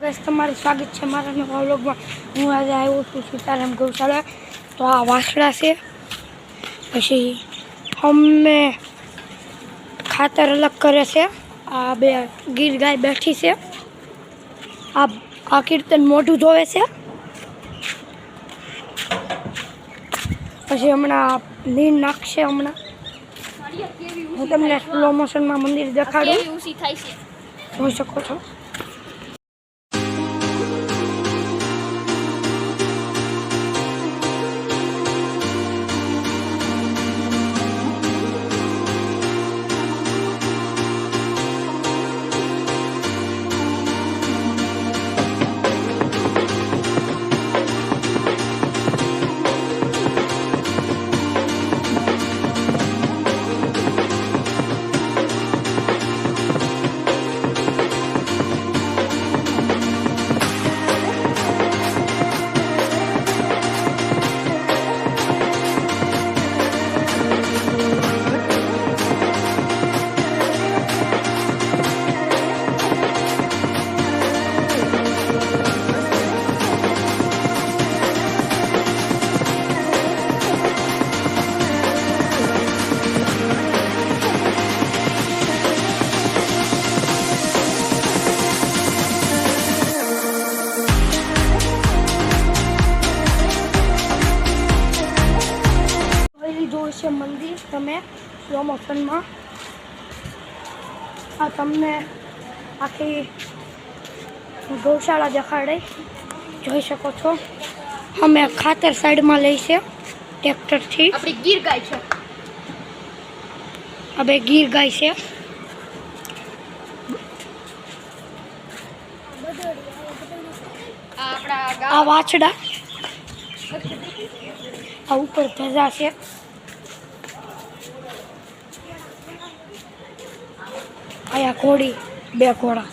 બસ તમારું સ્વાગત છે મારા નવા વ્લોગમાં। હું આજે આવ્યો છું સીતારામ ગૌશાળા। તો આ વાસડા છે, પછી અમે ખાતર અલગ કરે છે। આ બે ગીર ગાય બેઠી છે, આ કીર્તન મોઢું ધોવે છે। પછી હમણાં લીન નાખશે। હમણાં હું તમને સ્લો મોશનમાં મંદિર દેખાડું, જોઈ શકો છો। જોઈશે મંદિર તમે સ્લો મોશનમાં। આ તમને આખી ગૌશાળા દેખાડે, જોઈ શકો છો। અમે ખાતર સાઈડમાં લઈશે ટ્રેક્ટરથી। આપણી ગીર ગાય છે, આ બે ગીર ગાય છે। આ વાછડા, આ ઉપર ધજા છે। આયા ઘોડી, બે ઘોડા।